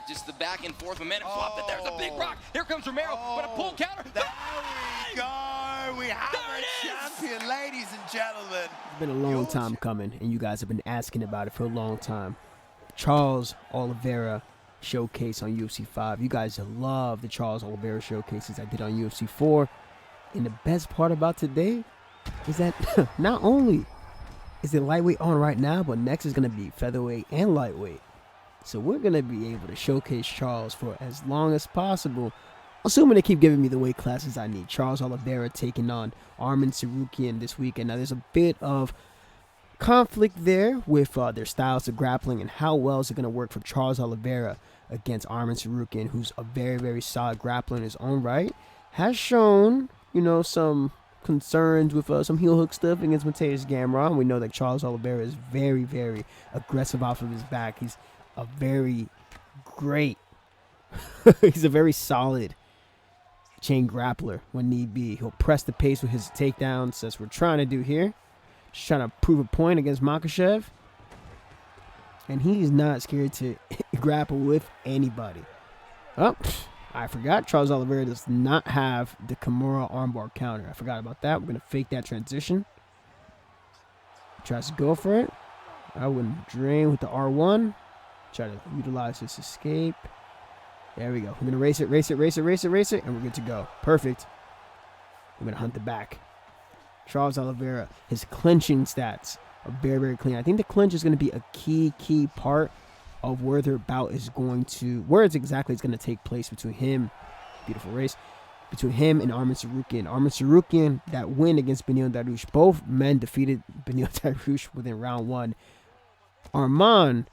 Just the back and forth momentum swap. That there's a big rock. Here comes Romero. But a pull counter. There we go. We have a champion, ladies and gentlemen. It's been a long time coming, and you guys have been asking about it for a long time. Charles Oliveira showcase on UFC 5. You guys love the Charles Oliveira showcases I did on UFC 4. And the best part about today is that not only is it lightweight on right now, but next is going to be featherweight and lightweight. So we're going to be able to showcase Charles for as long as possible, assuming they keep giving me the weight classes I need. Charles Oliveira taking on Arman Tsarukyan this weekend. Now, there's a bit of conflict there with their styles of grappling and how well is it going to work for Charles Oliveira against Arman Tsarukyan, who's a very, very solid grappler in his own right. Has shown, some concerns with some heel hook stuff against Mateusz Gamrot. We know that Charles Oliveira is very, very aggressive off of his back. He's a very great, he's a very solid chain grappler when need be. He'll press the pace with his takedowns, as we're trying to do here. Just trying to prove a point against Makhachev. And he's not scared to grapple with anybody. Oh, I forgot. Charles Oliveira does not have the Kimura armbar counter. I forgot about that. We're going to fake that transition. Tries to go for it. I wouldn't drain with the R1. Try to utilize this escape. There we go. We're going to race it, and we're good to go. Perfect. We're going to hunt the back. Charles Oliveira, his clinching stats are very, very clean. I think the clinch is going to be a key part of where their bout is going to, where it's exactly it's going to take place between him, beautiful race, between him and Arman Tsarukyan. Arman Tsarukyan, that win against Beneil Dariush, both men defeated Beneil Dariush within round one. Arman,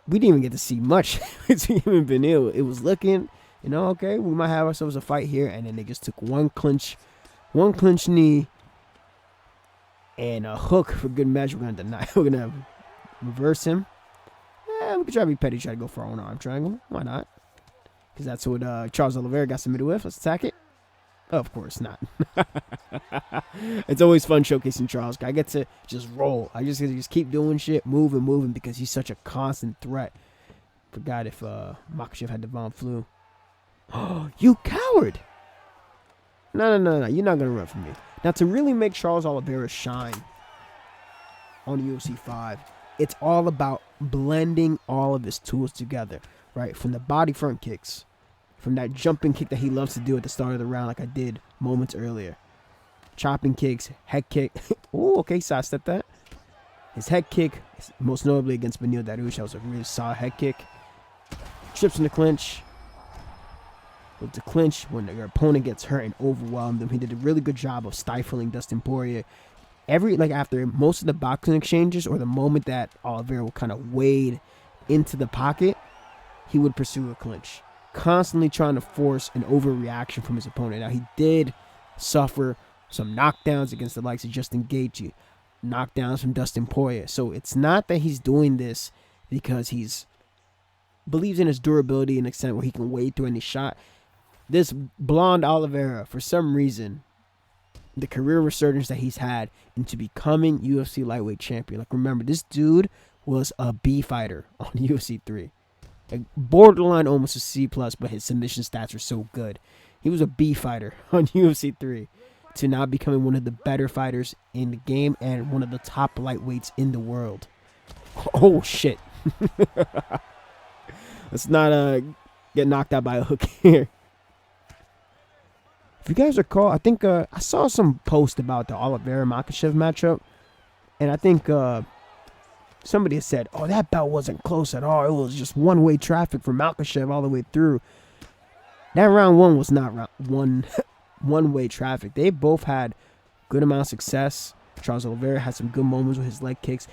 we didn't even get to see much between him and Beneil. It was looking, okay, we might have ourselves a fight here, and then they just took one clinch knee and a hook for good measure. We're gonna deny. We're gonna reverse him. We could try to be petty, try to go for our own arm triangle. Why not? Because that's what Charles Oliveira got submitted with. Let's attack it. Oh, of course not. It's always fun showcasing Charles. I get to just roll. I just keep doing shit, moving, because he's such a constant threat. Forgot if Makhachev had the Von Flu. Oh, you coward! No. You're not going to run from me. Now, to really make Charles Oliveira shine on UFC 5, it's all about blending all of his tools together, right? From the body front kicks, from that jumping kick that he loves to do at the start of the round like I did moments earlier. Chopping kicks, head kick. Oh, okay, sidestep that. His head kick, most notably against Beneil Dariush, that was a really solid head kick. Trips in the clinch. With the clinch, when your opponent gets hurt and overwhelmed him, he did a really good job of stifling Dustin Poirier. After most of the boxing exchanges, or the moment that Oliveira would kind of wade into the pocket, he would pursue a clinch, constantly trying to force an overreaction from his opponent. Now, he did suffer some knockdowns against the likes of Justin Gaethje, knockdowns from Dustin Poirier. So it's not that he's doing this because he's believes in his durability in an extent where he can wade through any shot. This blonde Oliveira, for some reason, the career resurgence that he's had into becoming UFC lightweight champion. Like, remember, this dude was a B fighter on UFC 3. Like, borderline almost a C+, but his submission stats are so good. He was a B fighter on UFC 3 to now becoming one of the better fighters in the game and one of the top lightweights in the world. Oh, shit. Let's not get knocked out by a hook here. If you guys recall, I think I saw some post about the Oliveira-Makhachev matchup, and I think somebody said, oh, that bout wasn't close at all. It was just one-way traffic for Makhachev all the way through. That round one was not one-way traffic. They both had good amount of success. Charles Oliveira had some good moments with his leg kicks.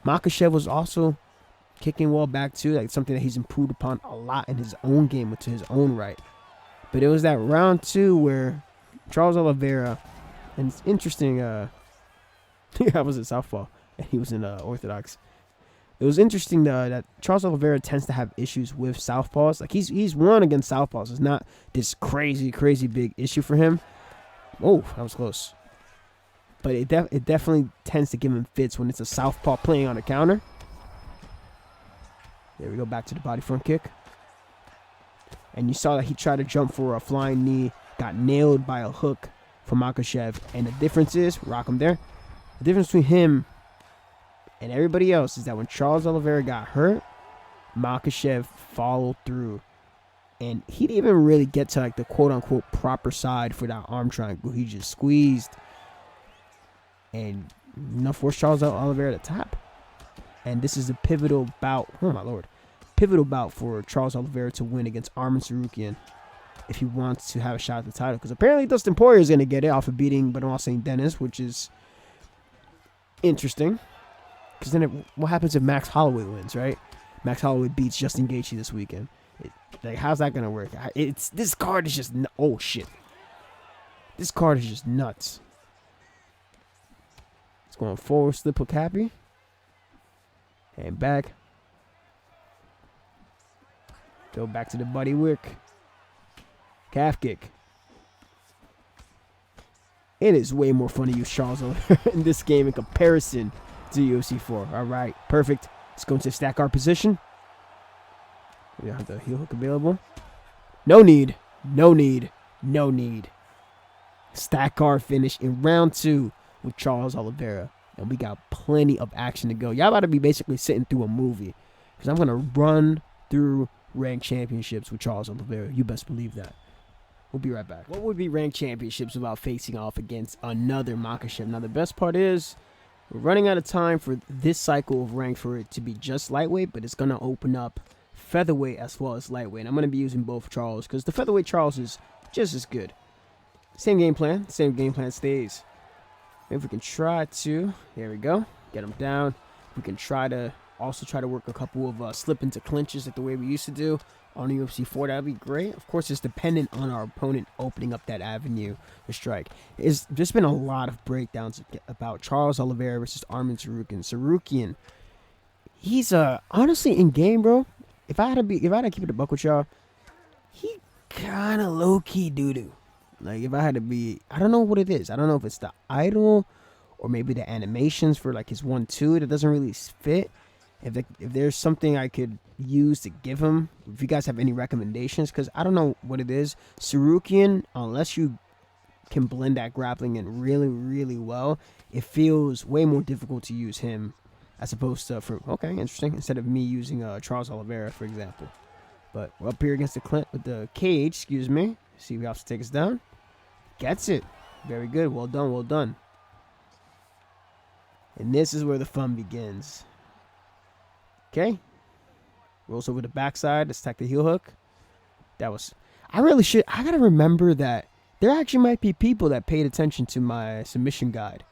Makhachev was also kicking well back too, like something that he's improved upon a lot in his own game to his own right. But it was that round two where Charles Oliveira, and it's interesting, I was in Southpaw and he was in Orthodox. It was interesting that Charles Oliveira tends to have issues with Southpaws. Like, he's won against Southpaws. It's not this crazy big issue for him. Oh, that was close. But it definitely tends to give him fits when it's a Southpaw playing on a counter. There we go, back to the body front kick. And you saw that he tried to jump for a flying knee, got nailed by a hook from Makhachev. And the difference is, rock him there, the difference between him and everybody else is that when Charles Oliveira got hurt, Makhachev followed through. And he didn't even really get to like the quote-unquote proper side for that arm triangle. He just squeezed and forced Charles Oliveira to tap. And this is a pivotal bout. Oh, my Lord. Pivotal bout for Charles Oliveira to win against Arman Tsarukyan if he wants to have a shot at the title. Because apparently Dustin Poirier is going to get it off of beating Benoit St. Denis, which is interesting. Because then what happens if Max Holloway wins, right? Max Holloway beats Justin Gaethje this weekend. Like, how's that going to work? This card is just... Oh, shit. This card is just nuts. It's going forward, slip hook happy. And back. Go back to the buddy work. Calf kick. It is way more fun to use Charles Oliveira in this game in comparison to UFC 4. All right, perfect. Let's go into stack our position. We have the heel hook available. No need. No need. No need. Stack our finish in round 2 with Charles Oliveira. And we got plenty of action to go. Y'all about to be basically sitting through a movie. Because I'm going to run through ranked championships with Charles Oliveira. You best believe that. We'll be right back. What would be ranked championships without facing off against another Makhachev? Now, the best part is we're running out of time for this cycle of rank for it to be just lightweight. But it's going to open up featherweight as well as lightweight. And I'm going to be using both Charles because the featherweight Charles is just as good. Same game plan. Same game plan stays. Maybe we can try to, there we go, get him down. We can try to work a couple of slip into clinches like the way we used to do on UFC 4. That'd be great. Of course, it's dependent on our opponent opening up that avenue to strike. There's been a lot of breakdowns about Charles Oliveira versus Arman Tsarukyan. Tsarukyan, he's honestly in game, bro. If I had to keep it a buck with y'all, he kind of low key doo doo. Like, if I had to be, I don't know what it is. I don't know if it's the idol or maybe the animations for, like, his 1-2 that doesn't really fit. If there's something I could use to give him, if you guys have any recommendations, because I don't know what it is. Tsarukyan, unless you can blend that grappling in really, really well, it feels way more difficult to use him as opposed to, okay, interesting, instead of me using Charles Oliveira, for example. But we're up here against the cage, excuse me. See if he has to take us down. Gets it. Very good. Well done. Well done. And this is where the fun begins. Okay. Rolls over the backside. Let's attack the heel hook. I gotta remember that there actually might be people that paid attention to my submission guide.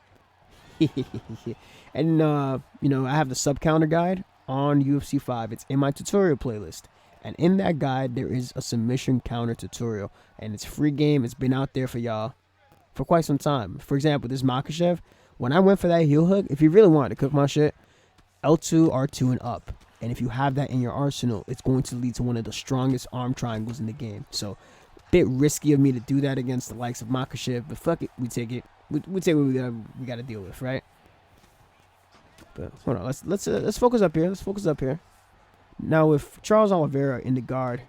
And, I have the sub counter guide on UFC 5. It's in my tutorial playlist. And in that guide, there is a submission counter tutorial. And it's free game. It's been out there for y'all for quite some time. For example, this Makhachev, when I went for that heel hook, if you really wanted to cook my shit, L2, R2, and up. And if you have that in your arsenal, it's going to lead to one of the strongest arm triangles in the game. So, a bit risky of me to do that against the likes of Makhachev. But fuck it, we take it. We take what we got to deal with, right? But hold on, let's focus up here. Let's focus up here. Now, with Charles Oliveira in the guard,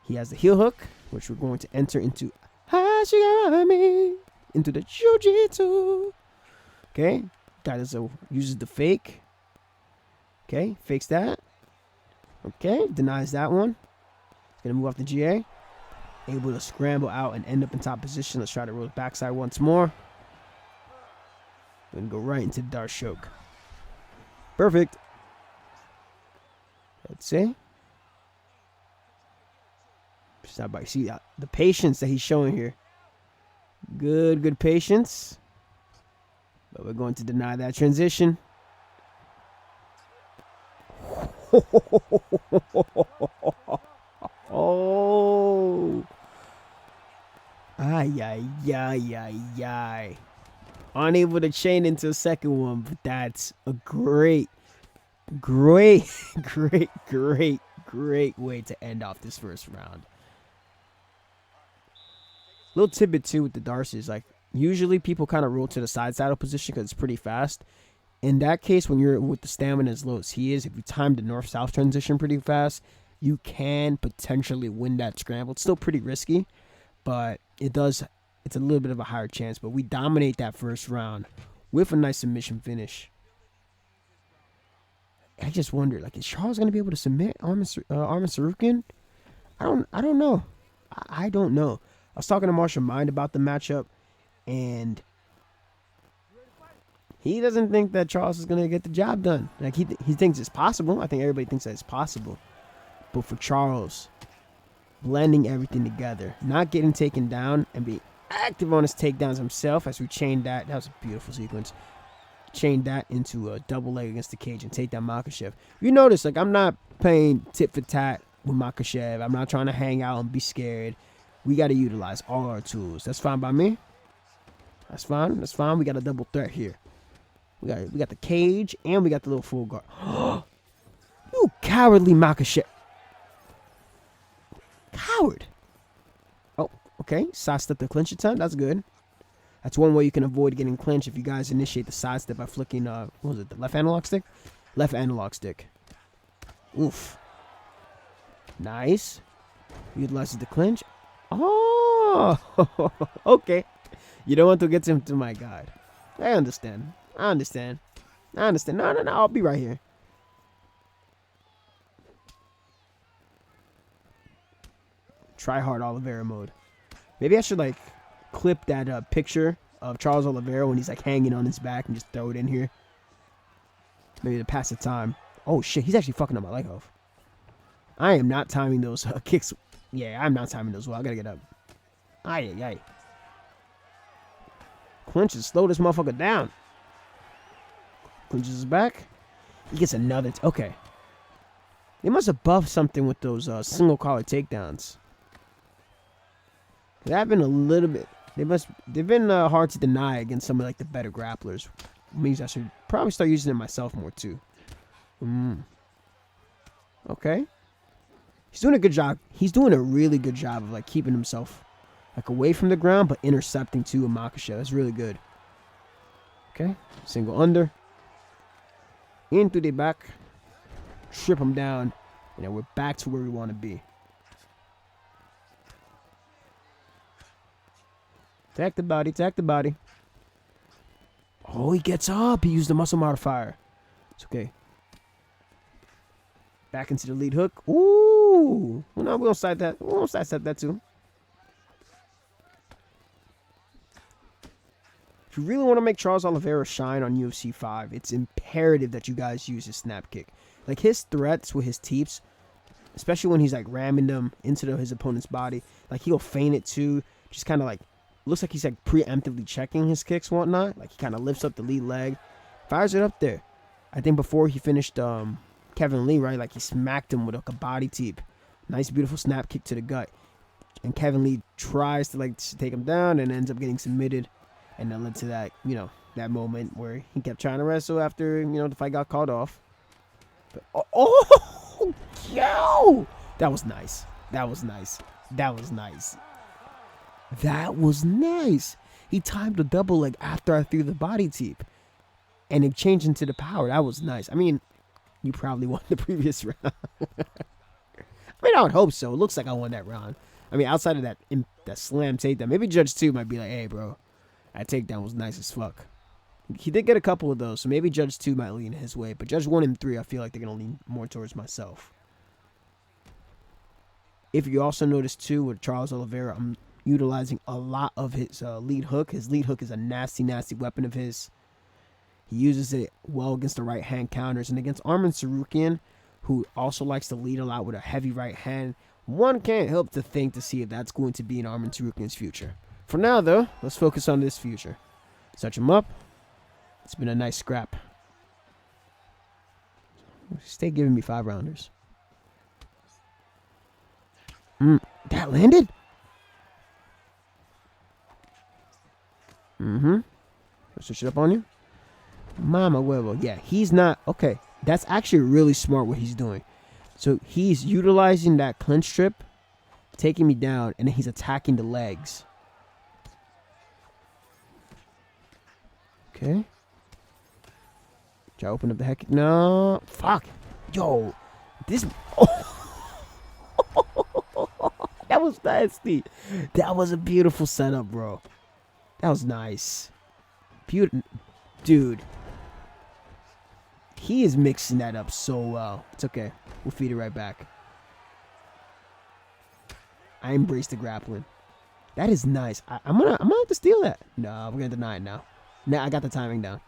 he has the heel hook, which we're going to enter into Hashigami, into the Jiu-Jitsu. Okay, uses the fake. Okay, fakes that. Okay, denies that one. He's going to move off the GA. Able to scramble out and end up in top position. Let's try to roll the backside once more. We're going to go right into the Dart choke. Perfect. Let's see. See the patience that he's showing here. Good patience. But we're going to deny that transition. Oh. Ay. Unable to chain into a second one, but that's a great way to end off this first round. Little tidbit too with the Darces, like usually people kind of roll to the side saddle position because it's pretty fast. In that case, when you're with the stamina as low as he is, if you time the north-south transition pretty fast, you can potentially win that scramble. It's still pretty risky, but it's a little bit of a higher chance. But we dominate that first round with a nice submission finish. I just wonder, like, is Charles going to be able to submit Arman Tsarukyan? I don't know. I don't know. I was talking to Marshall Mind about the matchup, and he doesn't think that Charles is going to get the job done. Like, he thinks it's possible. I think everybody thinks that it's possible. But for Charles, blending everything together, not getting taken down, and being active on his takedowns himself as we chained that. That was a beautiful sequence. Chained that into a double leg against the cage and take down Makhachev. You notice, like, I'm not playing tit for tat with Makhachev. I'm not trying to hang out and be scared. We got to utilize all our tools. That's fine by me. That's fine. That's fine. We got a double threat here. We got the cage and we got the little full guard. You cowardly Makhachev. Coward. Oh, okay. Sidestep the clinch attempt. That's good. That's one way you can avoid getting clinched if you guys initiate the sidestep by flicking, what was it, the left analog stick? Left analog stick. Oof. Nice. Utilizes the clinch. Oh, okay. You don't want to get him to my guard. I understand. I understand. No, I'll be right here. Try hard Oliveira mode. Maybe I should, like, clip that picture of Charles Oliveira when he's, like, hanging on his back and just throw it in here. Maybe to pass the time. Oh, shit. He's actually fucking up my leg off. I am not timing those kicks. Yeah, I'm not timing those well. I gotta get up. Aye. Clinches. Slow this motherfucker down. Clinches his back. He gets another. Okay. They must have buffed something with those single collar takedowns. They've been a little bit. They've been hard to deny against some of, like, the better grapplers. It means I should probably start using it myself more too. Okay. He's doing a good job. He's doing a really good job of, like, keeping himself, like, away from the ground, but intercepting too with Makhachev. That's really good. Okay. Single under. Into the back. Strip him down. And then we're back to where we want to be. Attack the body. Attack the body. Oh, he gets up. He used the muscle modifier. It's okay. Back into the lead hook. Ooh. Well, no, we don't side that. We don't sidestep that too. If you really want to make Charles Oliveira shine on UFC 5, it's imperative that you guys use his snap kick. Like, his threats with his teeps, especially when he's, like, ramming them into his opponent's body, like, he'll feint it too. Just kind of, like, looks like he's, like, preemptively checking his kicks and whatnot. Like, he kind of lifts up the lead leg, fires it up there. I think before he finished Kevin Lee, right, like, he smacked him with, like, a body teep. Nice, beautiful snap kick to the gut. And Kevin Lee tries to, like, take him down and ends up getting submitted. And that led to that, you know, that moment where he kept trying to wrestle after, you know, the fight got called off. But, yo! That was nice. That was nice. That was nice. That was nice. He timed the double leg after I threw the body teep. And it changed into the power. That was nice. I mean, you probably won the previous round. I mean, I would hope so. It looks like I won that round. I mean, outside of that slam takedown, maybe Judge 2 might be like, hey, bro, that takedown was nice as fuck. He did get a couple of those, so maybe Judge 2 might lean his way. But Judge 1 and 3, I feel like they're going to lean more towards myself. If you also notice, too, with Charles Oliveira, I'm utilizing a lot of his lead hook. His lead hook is a nasty, nasty weapon of his. He uses it well against the right-hand counters. And against Arman Tsarukyan, who also likes to lead a lot with a heavy right hand, one can't help to think to see if that's going to be in Arman Tsarukyan's future. For now, though, let's focus on this future. Touch him up. It's been a nice scrap. Stay giving me 5-rounders. That landed? Let's switch it up on you. Mama huevo. Yeah, he's not. Okay, that's actually really smart what he's doing. So he's utilizing that clinch trip, taking me down, and then he's attacking the legs. Okay. Try to open up the heck. No. Fuck. Yo. This. Oh. That was nasty. That was a beautiful setup, bro. That was nice. Beautiful. Dude. He is mixing that up so well. It's okay. We'll feed it right back. I embrace the grappling. That is nice. I'm gonna have to steal that. No, we're gonna deny it now. Now I got the timing down.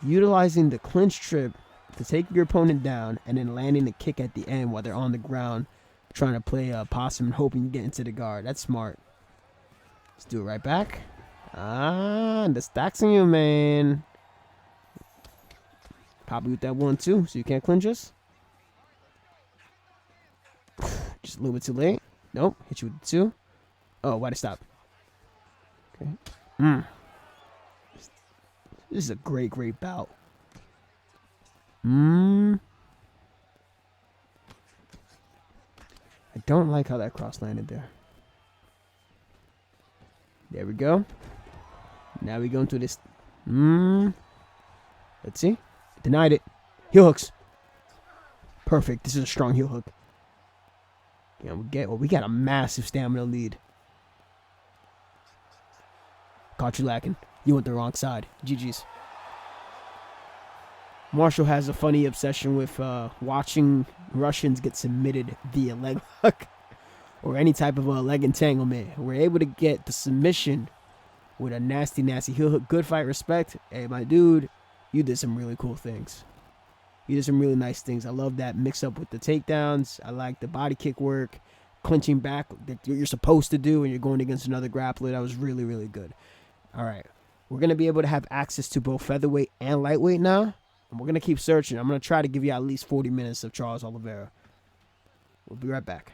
Utilizing the clinch trip to take your opponent down and then landing the kick at the end while they're on the ground, trying to play possum and hoping you get into the guard. That's smart. Let's do it right back. The stacks on you, man. Pop you with that 1-2 so you can't clinch us. Just a little bit too late. Nope. Hit you with the 2. Oh, why'd it stop? Okay. This is a great bout. I don't like how that cross landed there. There we go. Now we go into this. Let's see. Denied it. Heel hooks. Perfect. This is a strong heel hook. Yeah, we got a massive stamina lead. Caught you lacking. You went the wrong side. GG's. Marshall has a funny obsession with watching Russians get submitted via leg hook or any type of leg entanglement. We're able to get the submission with a nasty heel hook. Good fight, respect. Hey, my dude, you did some really cool things. You did some really nice things. I love that mix up with the takedowns. I like the body kick work, clinching back that you're supposed to do when you're going against another grappler. That was really, really good. All right. We're going to be able to have access to both featherweight and lightweight now. And we're going to keep searching. I'm going to try to give you at least 40 minutes of Charles Oliveira. We'll be right back.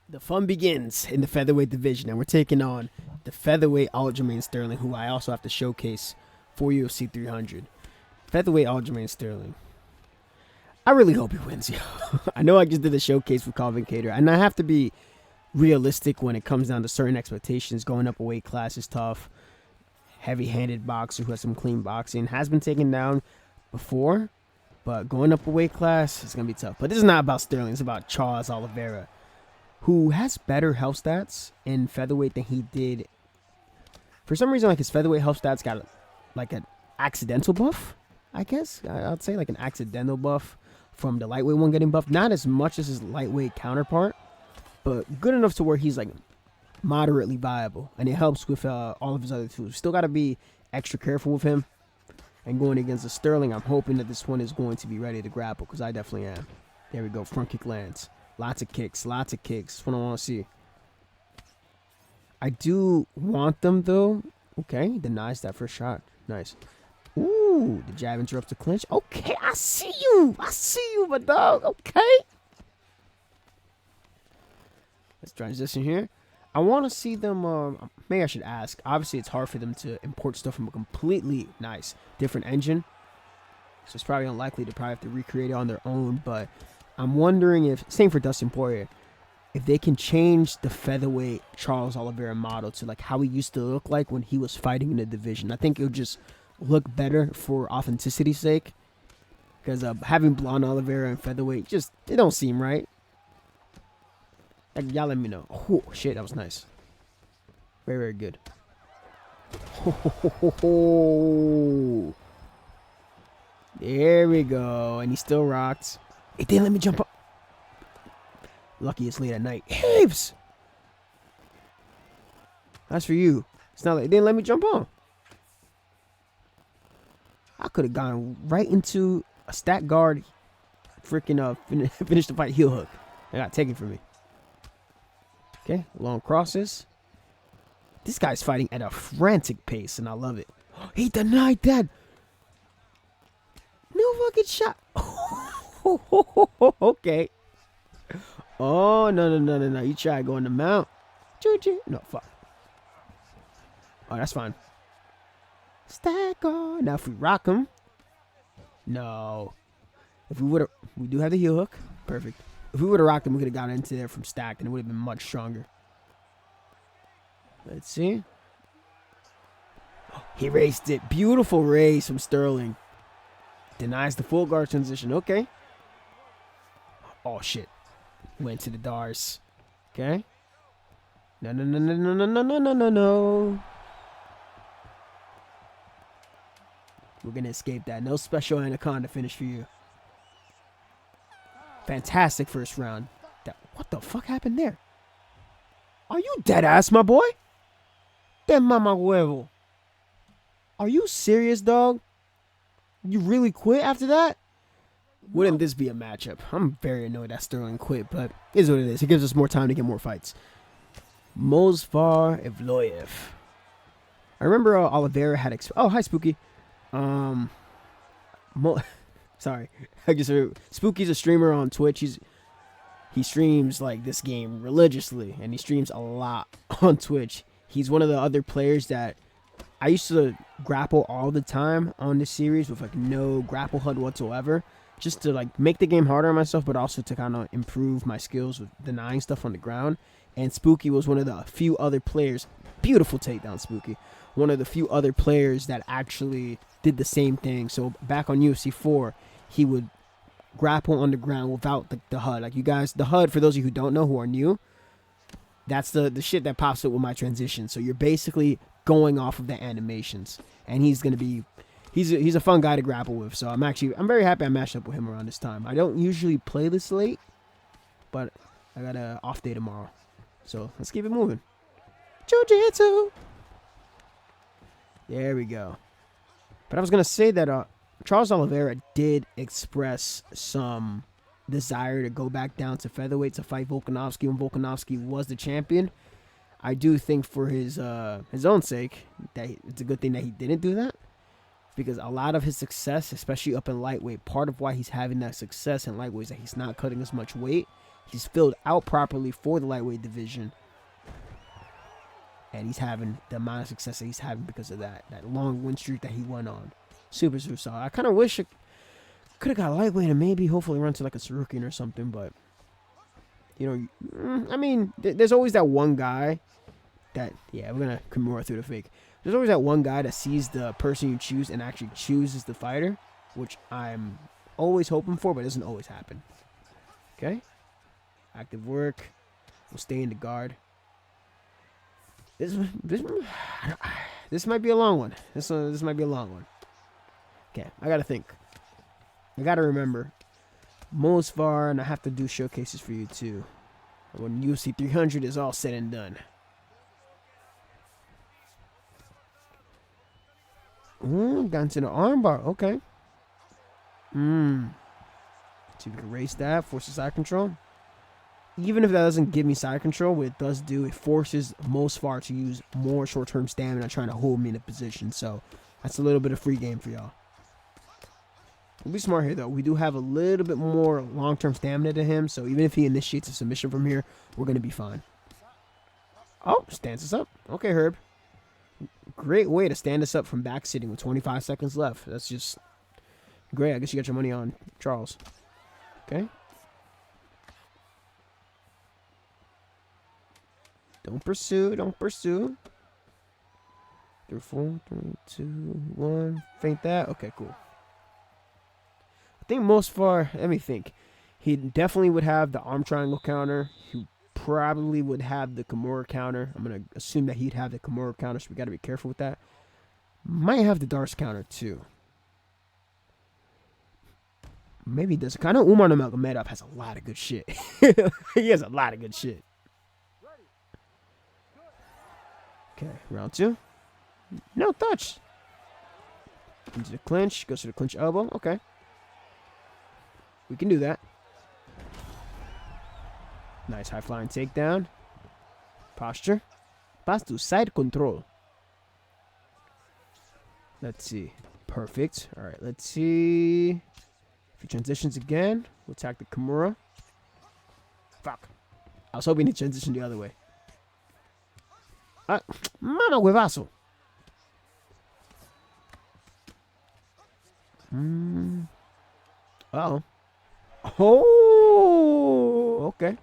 The fun begins in the featherweight division, and we're taking on the featherweight Aljamain Sterling, who I also have to showcase for UFC 300. Featherweight Aljamain Sterling. I really hope he wins, yo. I know I just did a showcase with Calvin Kattar, and I have to be realistic when it comes down to certain expectations. Going up a weight class is tough. Heavy-handed boxer who has some clean boxing. Has been taken down before, but going up a weight class is going to be tough. But this is not about Sterling. It's about Charles Oliveira, who has better health stats in featherweight than he did. For some reason, like his featherweight health stats got like an accidental buff, I guess. I'd say like an accidental buff from the lightweight one getting buffed. Not as much as his lightweight counterpart, but good enough to where he's like moderately viable. And it helps with all of his other tools. Still got to be extra careful with him. And going against the Sterling, I'm hoping that this one is going to be ready to grapple, because I definitely am. There we go. Front kick lands. Lots of kicks. Lots of kicks. That's what I want to see. I do want them, though. Okay. Denies that first shot. Nice. Ooh. The jab interrupts the clinch. Okay. I see you. I see you, my dog. Okay. Let's transition here. I want to see them. Maybe I should ask. Obviously, it's hard for them to import stuff from a completely different engine. So it's probably unlikely to probably have to recreate it on their own. But I'm wondering if, same for Dustin Poirier, if they can change the featherweight Charles Oliveira model to like how he used to look like when he was fighting in the division. I think it would just look better for authenticity's sake. Because having blonde Oliveira and featherweight, it don't seem right. Like, y'all let me know. Oh, shit, that was nice. Very, very good. There we go. And he still rocked. He didn't let me jump up. Lucky it's late at night. Heaves! That's for you. It's not like it didn't let me jump on. I could have gone right into a stack guard. Freaking finish the fight heel hook. They got taken from me. Okay, long crosses. This guy's fighting at a frantic pace, and I love it. He denied that. No fucking shot. Okay. Oh, no. You try going to mount. No, fuck. Oh, that's fine. Stack on. Now, if we rock him. No. If we would have, we do have the heel hook. Perfect. If we would have rocked him, we could have gotten into there from stacked, and it would have been much stronger. Let's see. He raced it. Beautiful race from Sterling. Denies the full guard transition. Okay. Oh, shit. Went to the Dars. Okay. No, no, no, no, no, no, no, no, no, no, no. We're going to escape that. No special anaconda finish for you. Fantastic first round. What the fuck happened there? Are you dead ass, my boy? De mama huevo. Are you serious, dog? You really quit after that? Wouldn't this be a matchup? I'm very annoyed that Sterling quit, but it is what it is. It gives us more time to get more fights. Movsar Evloev. I remember Oliveira had... oh, hi, Spooky. Sorry. I just Spooky's a streamer on Twitch. He streams like this game religiously, and he streams a lot on Twitch. He's one of the other players that I used to grapple all the time on this series with like no grapple HUD whatsoever, just to like make the game harder on myself, but also to kind of improve my skills with denying stuff on the ground. And Spooky was one of the few other players, beautiful takedown, Spooky, one of the few other players that actually did the same thing. So back on UFC 4, he would grapple on the ground without the HUD. Like you guys, the HUD, for those of you who don't know, who are new, that's the shit that pops up with my transition. So you're basically going off of the animations, and he's a fun guy to grapple with. So I'm very happy I matched up with him around this time. I don't usually play this late, but I got an off day tomorrow, so let's keep it moving. Jiu-jitsu. There we go. But I was gonna say that Charles Oliveira did express some desire to go back down to featherweight to fight Volkanovski when Volkanovski was the champion. I do think for his own sake that it's a good thing that he didn't do that, because a lot of his success, especially up in lightweight, part of why he's having that success in lightweight is that he's not cutting as much weight. He's filled out properly for the lightweight division, and he's having the amount of success that he's having because of that long win streak that he went on. Super solid. I kind of wish it could have got lightweight and maybe hopefully run to like a Tsarukyan or something, but you know, I mean, there's always that one guy that, yeah, we're gonna Kimura through the fake. There's always that one guy that sees the person you choose and actually chooses the fighter, which I'm always hoping for, but it doesn't always happen. Okay, active work. We'll stay in the guard. This might be a long one. This might be a long one. Okay, I gotta think. I gotta remember. Most far, and I have to do showcases for you too. When UFC 300 is all said and done. Got into the armbar. Okay. See if we can race that. Forces side control. Even if that doesn't give me side control, what it does do, it forces most far to use more short-term stamina trying to hold me in a position. So that's a little bit of free game for y'all. We'll be smart here, though. We do have a little bit more long-term stamina to him, so even if he initiates a submission from here, we're going to be fine. Oh, stands us up. Okay, Herb. Great way to stand us up from back sitting with 25 seconds left. That's just great. I guess you got your money on Charles. Okay. Don't pursue. Don't pursue. 3, 4, 3, 2, 1. Feint that. Okay, cool. I think most far, let me think. He definitely would have the arm triangle counter. He probably would have the Kimura counter. I'm going to assume that he'd have the Kimura counter, so we got to be careful with that. Might have the Darce counter, too. Maybe he does. I know Umar Nurmagomedov has a lot of good shit. He has a lot of good shit. Okay, round 2. No touch. Into the clinch. Goes to the clinch elbow. Okay. We can do that. Nice high flying takedown. Posture. Pass to side control. Let's see. Perfect. All right, let's see. If he transitions again, we'll attack the Kimura. Fuck. I was hoping to transition the other way. Mama huevazo. Uh-oh. Oh, okay.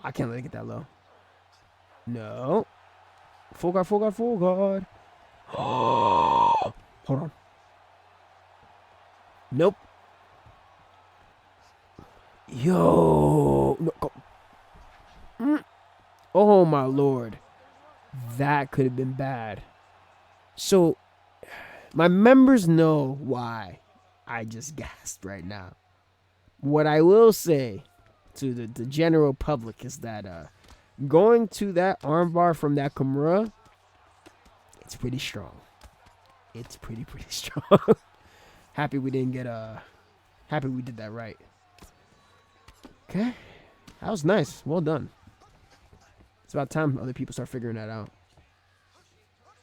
I can't let it get that low. No. Full guard, full guard, full guard. Oh. Hold on. Nope. Yo. No, go. Oh, my Lord. That could have been bad. So, my members know why I just gasped right now. What I will say to the general public is that going to that armbar from that Kimura, it's pretty strong. It's pretty strong. Happy we didn't get happy we did that right. Okay. That was nice. Well done. It's about time other people start figuring that out.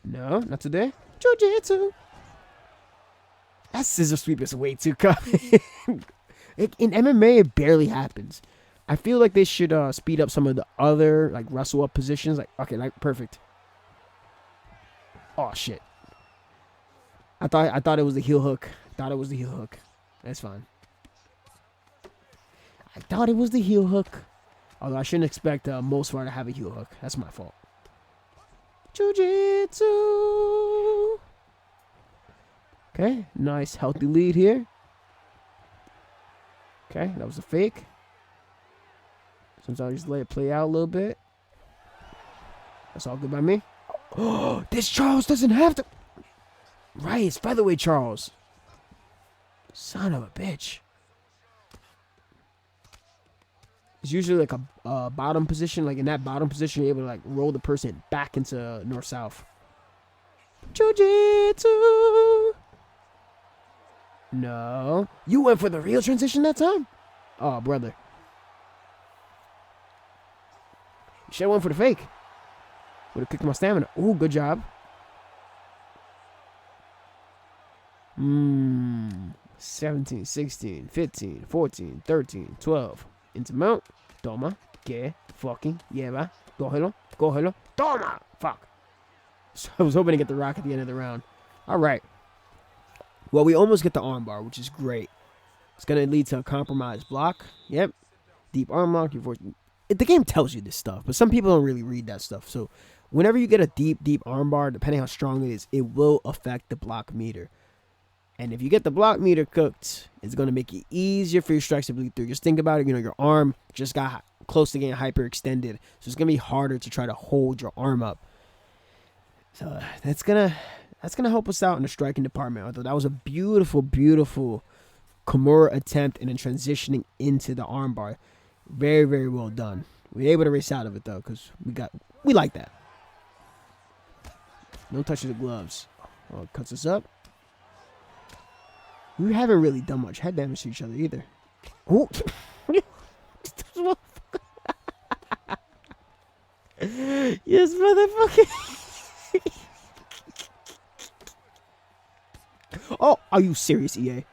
No, not today. Jiu-jitsu. That scissor sweep is way too common. In MMA, it barely happens. I feel like they should speed up some of the other like wrestle up positions. Like, okay, like perfect. Oh shit. I thought it was the heel hook. That's fine. I thought it was the heel hook. Although I shouldn't expect most far to have a heel hook. That's my fault. Jiu-jitsu. Okay, nice healthy lead here. Okay, that was a fake. Sometimes I just let it play out a little bit. That's all good by me. Oh, this Charles doesn't have to. Right, it's featherweight Charles. Son of a bitch. It's usually like a bottom position. Like in that bottom position, you're able to like roll the person back into north-south. Jiu-jitsu. No. You went for the real transition that time? Oh, brother. You should have went for the fake. Would have kicked my stamina. Ooh, good job. 17, 16, 15, 14, 13, 12. Into mount. Toma. Que fucking lleva. Cógelo. Toma. Fuck. So I was hoping to get the rock at the end of the round. All right. Well, we almost get the armbar, which is great. It's going to lead to a compromised block. Yep. Deep arm lock. The game tells you this stuff, but some people don't really read that stuff. So whenever you get a deep armbar, depending how strong it is, it will affect the block meter. And if you get the block meter cooked, it's going to make it easier for your strikes to bleed through. Just think about it. You know, your arm just got close to getting hyperextended. So it's going to be harder to try to hold your arm up. So that's going to help us out in the striking department. Although that was a beautiful Kimura attempt and then transitioning into the armbar. Very, very well done. We were able to race out of it, though, because we like that. No touch of the gloves. Oh, it cuts us up. We haven't really done much head damage to each other either. Oh. Yes, motherfucker. Oh, are you serious, EA?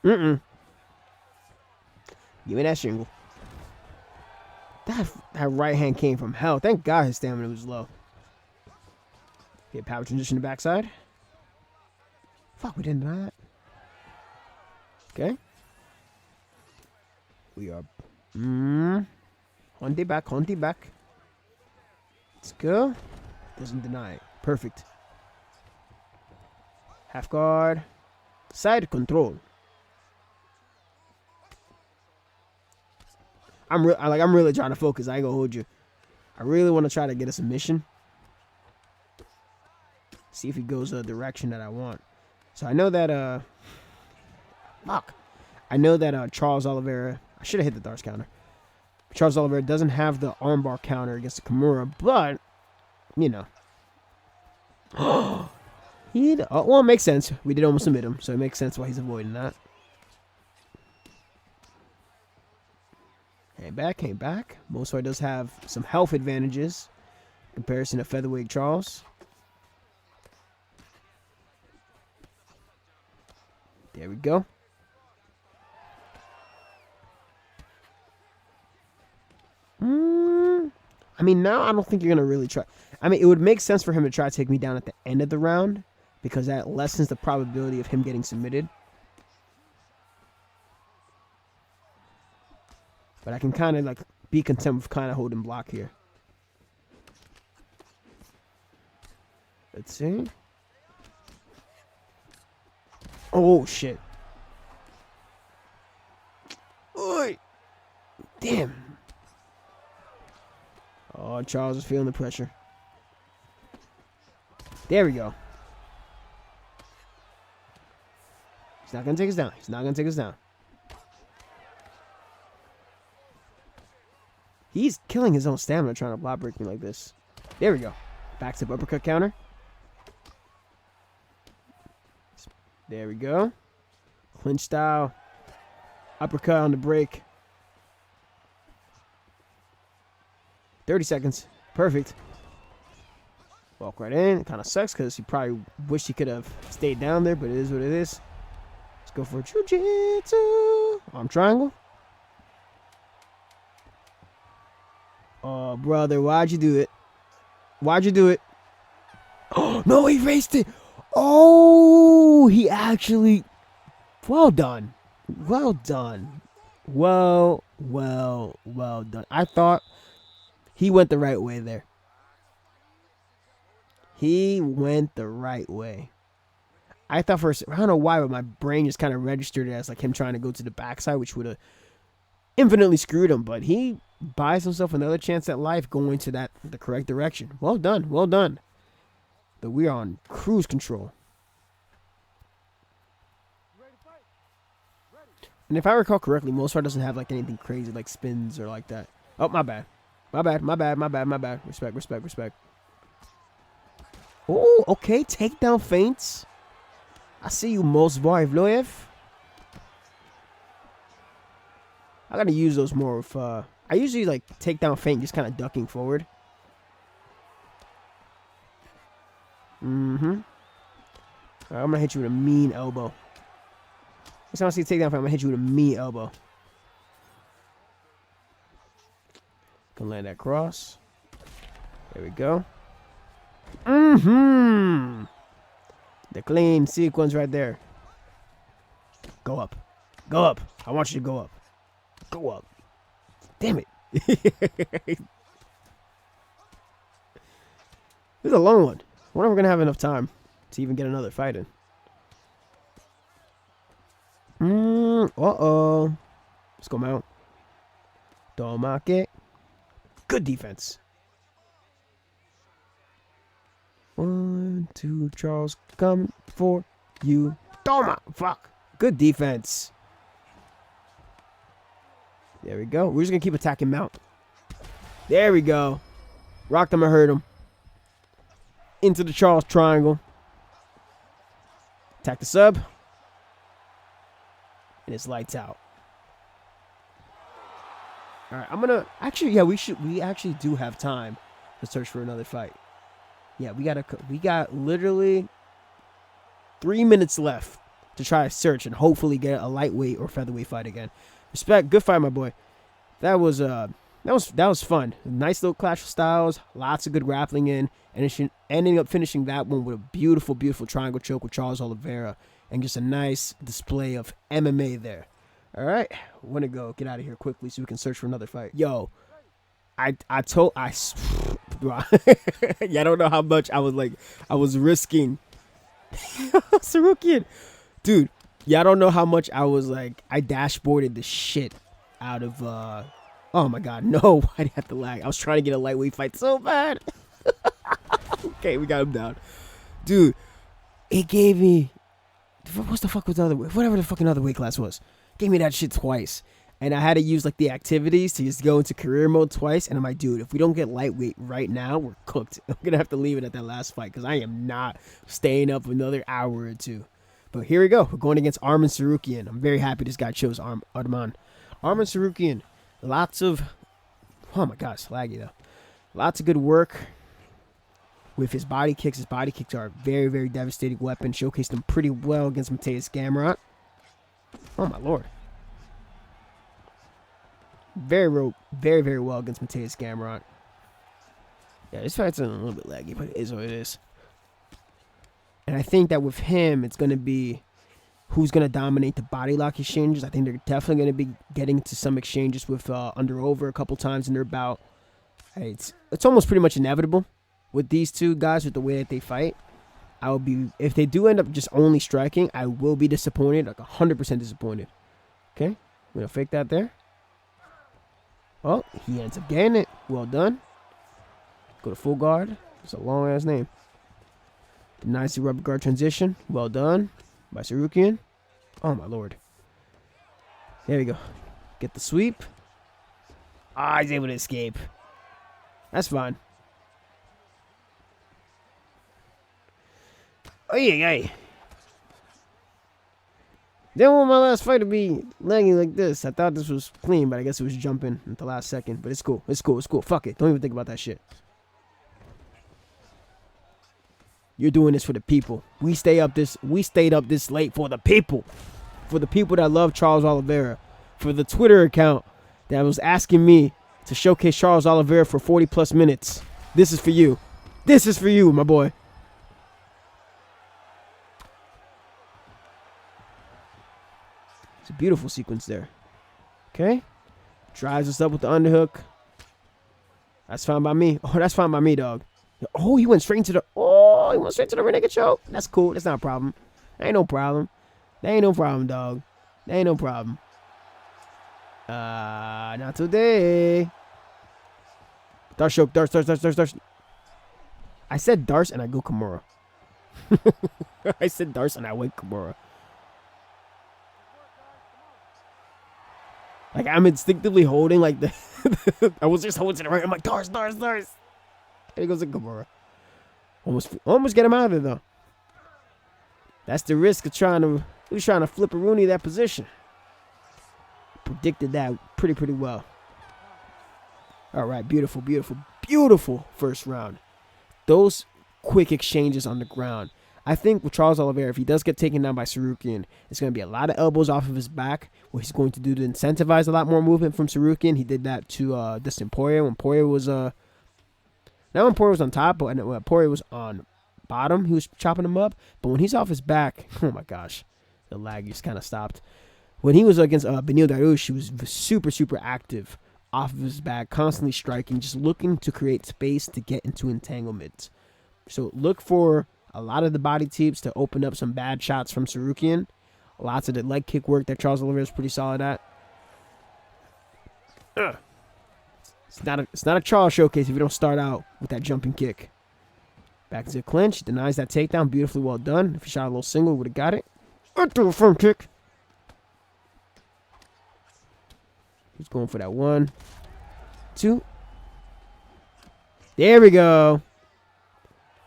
Give me that shingle. That right hand came from hell. Thank God his stamina was low. Okay, power transition to backside. Fuck, we didn't do that. Okay. We are. Hunty back. Let's go. Doesn't deny it. Perfect. Half guard. Side control. I'm really trying to focus. I ain't gonna hold you. I really want to try to get a submission. See if he goes the direction that I want. So I know that I know that Charles Oliveira. I should have hit the darts counter. Charles Oliveira doesn't have the armbar counter against the Kimura, but you know. Well, it makes sense. We did almost submit him, so it makes sense why he's avoiding that. Came back. Mosfar does have some health advantages in comparison to featherweight Charles. There we go. I mean, now I don't think you're going to really try. I mean, it would make sense for him to try to take me down at the end of the round because that lessens the probability of him getting submitted. But I can kind of like be content with kind of holding block here. Let's see. Oh, shit. Oi. Damn. Oh, Charles is feeling the pressure. There we go. He's not going to take us down. He's not going to take us down. He's killing his own stamina trying to block break me like this. There we go. Back to uppercut counter. There we go. Clinch style. Uppercut on the break. 30 seconds. Perfect. Walk right in. It kind of sucks because he probably wished he could have stayed down there, but it is what it is. Let's go for jiu-jitsu. Arm triangle. Oh, brother, why'd you do it? Why'd you do it? Oh, no, he raced it. Oh, he actually... Well done. Well done. Well done. I thought he went the right way there. He went the right way. I thought first, I don't know why, but my brain just kind of registered it as like him trying to go to the backside, which would have infinitely screwed him. But he buys himself another chance at life going to the correct direction. Well done. Well done. But we are on cruise control. And if I recall correctly, most part doesn't have like anything crazy like spins or like that. Oh, my bad. My bad. Respect. Oh, okay. Takedown feints. I see you, Mosvar Evloev. I gotta use those more if I usually like takedown feint, just kind of ducking forward. Alright, I'm gonna hit you with a mean elbow. Next time I see a takedown feint, I'm gonna hit you with a mean elbow. Can land that cross. There we go. The clean sequence right there. Go up. Go up. I want you to go up. Go up. Damn it. This is a long one. I wonder if we're going to have enough time to even get another fight in. Uh-oh. Let's go mount. Don't mock it. Good defense. 1, 2, Charles, come for you. Toma! Fuck. Good defense. There we go. We're just going to keep attacking mount. There we go. Rocked him and hurt him. Into the Charles triangle. Attack the sub. And it's lights out. All right, I'm going to... Actually, yeah, we actually do have time to search for another fight. Yeah, we got literally 3 minutes left to try to search and hopefully get a lightweight or featherweight fight again. Respect, good fight, my boy. That was fun. Nice little clash of styles, lots of good grappling in, and ending up finishing that one with a beautiful, beautiful triangle choke with Charles Oliveira, and just a nice display of MMA there. All right, want to go get out of here quickly so we can search for another fight. Yo, I don't know how much I was risking. Tsarukyan. Dude, y'all don't know how much I dashboarded the shit out of, oh my god, no, why'd I have to lag? I was trying to get a lightweight fight so bad. Okay, we got him down. Dude, it gave me, what the fuck was the other way? Whatever the fucking other weight class was. Gave me that shit twice. And I had to use like the activities to just go into career mode twice. And I'm like, dude, if we don't get lightweight right now, we're cooked. I'm going to have to leave it at that last fight because I am not staying up another hour or two. But here we go. We're going against Arman Tsarukyan. I'm very happy this guy chose Arman. Arman Tsarukyan. Lots of... Oh my gosh, laggy though. Lots of good work with his body kicks. His body kicks are a very, very devastating weapon. Showcased him pretty well against Mateusz Gamrot. Oh my lord. Very, very well against Mateusz Gamrot. Yeah, this fight's a little bit laggy, but it is what it is. And I think that with him, it's going to be who's going to dominate the body lock exchanges. I think they're definitely going to be getting to some exchanges with under over a couple times in their bout. It's almost pretty much inevitable with these two guys with the way that they fight. I will be, if they do end up just only striking, I will be disappointed, like 100% disappointed. Okay, I'm going to fake that there. Oh, he ends up getting it. Well done. Go to full guard. It's a long-ass name. Denies the rubber guard transition. Well done by Tsarukyan. Oh, my lord. There we go. Get the sweep. Ah, he's able to escape. That's fine. Oh, yeah. Didn't want my last fight to be lagging like this. I thought this was clean, but I guess it was jumping at the last second. But it's cool. It's cool. It's cool. Fuck it. Don't even think about that shit. You're doing this for the people. We stayed up this late for the people. For the people that love Charles Oliveira. For the Twitter account that was asking me to showcase Charles Oliveira for 40 plus minutes. This is for you. This is for you, my boy. It's a beautiful sequence there. Okay. Drives us up with the underhook. That's fine by me. Oh, that's fine by me, dog. Oh, he went straight into the... Oh, he went straight to the rear naked choke. That's cool. That's not a problem. That ain't no problem. That ain't no problem, dog. That ain't no problem. Not today. Darce choke. Darce. I said Darce and I go Kimura. I said Darce and I went Kimura. Like, I'm instinctively holding, like, the... I was just holding to the right. I'm like, Darce. And he goes to Kimura. Almost get him out of there, though. That's the risk of trying to... He was trying to flip a Rooney that position. Predicted that pretty well. All right, beautiful first round. Those quick exchanges on the ground. I think with Charles Oliveira, if he does get taken down by Tsarukyan, it's going to be a lot of elbows off of his back, what he's going to do to incentivize a lot more movement from Tsarukyan. He did that to Dustin Poirier when Poirier was not when Poirier was on top, but when Poirier was on bottom, he was chopping him up. But when he's off his back, oh my gosh, the lag just kind of stopped. When he was against Beneil Dariush, he was super active off of his back, constantly striking, just looking to create space to get into entanglement. So look for a lot of the body teeps to open up some bad shots from Tsarukyan. Lots of the leg kick work that Charles Oliveira is pretty solid at. It's not a Charles showcase if you don't start out with that jumping kick. Back to the clinch. Denies that takedown. Beautifully well done. If he shot a little single, would have got it. Into a front kick. He's going for that 1, 2. There we go.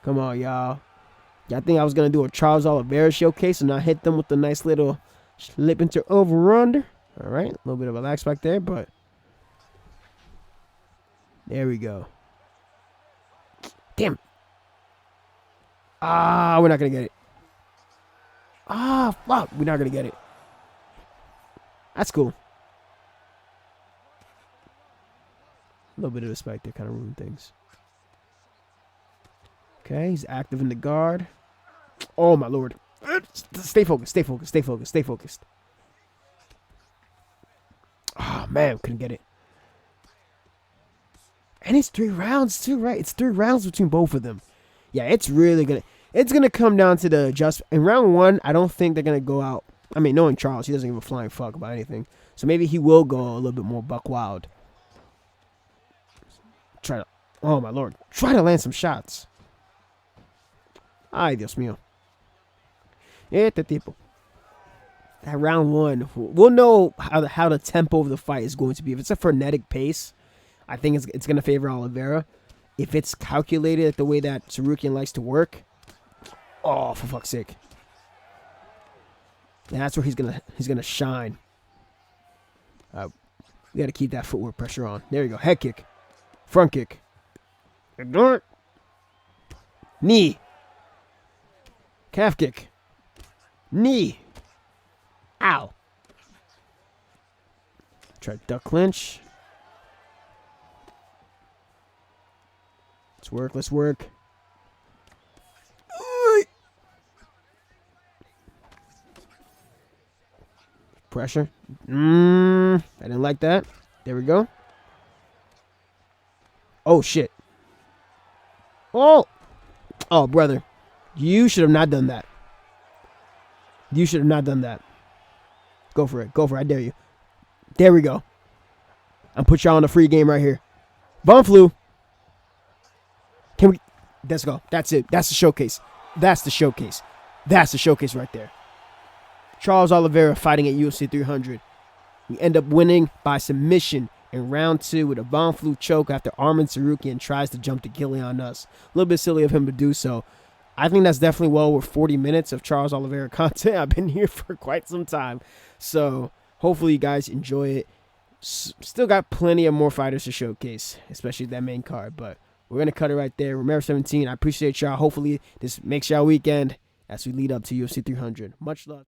Come on, y'all. Y'all think I was going to do a Charles Oliveira showcase and not hit them with a nice little slip into over-under? All right. A little bit of a lax back there, but there we go. Damn. We're not going to get it. Fuck. We're not going to get it. That's cool. A little bit of a spike there kind of ruined things. Okay, he's active in the guard. Oh, my lord. Stay focused. Oh, man, couldn't get it. And it's 3 rounds, too, right? It's 3 rounds between both of them. Yeah, it's really going to... It's going to come down to the adjustment. In round 1, I don't think they're going to go out. I mean, knowing Charles, he doesn't give a flying fuck about anything. So maybe he will go a little bit more buck wild. Oh, my lord. Try to land some shots. Ay, Dios mío. Este tipo. That round 1, we'll know how the tempo of the fight is going to be. If it's a frenetic pace, I think it's going to favor Oliveira. If it's calculated the way that Tsarukyan likes to work, oh, for fuck's sake. And that's where he's gonna shine. We got to keep that footwork pressure on. There you go. Head kick. Front kick. Ignore it. Knee. Calf kick. Knee. Ow. Try to duck clinch. Let's work. Pressure. I didn't like that. There we go. Oh, shit. Oh, brother. You should have not done that. Go for it. I dare you. There we go. I'm put y'all on a free game right here. Bum flu. Let's go. That's it. That's the showcase. That's the showcase. That's the showcase right there. Charles Oliveira fighting at UFC 300. We end up winning by submission in round 2 with a Von Flue choke after Arman Tsarukyan tries to jump to Gilly on us. A little bit silly of him to do so. I think that's definitely well over 40 minutes of Charles Oliveira content. I've been here for quite some time. So hopefully you guys enjoy it. Still got plenty of more fighters to showcase, especially that main card. But we're going to cut it right there. Romero 17, I appreciate y'all. Hopefully this makes y'all weekend as we lead up to UFC 300. Much love.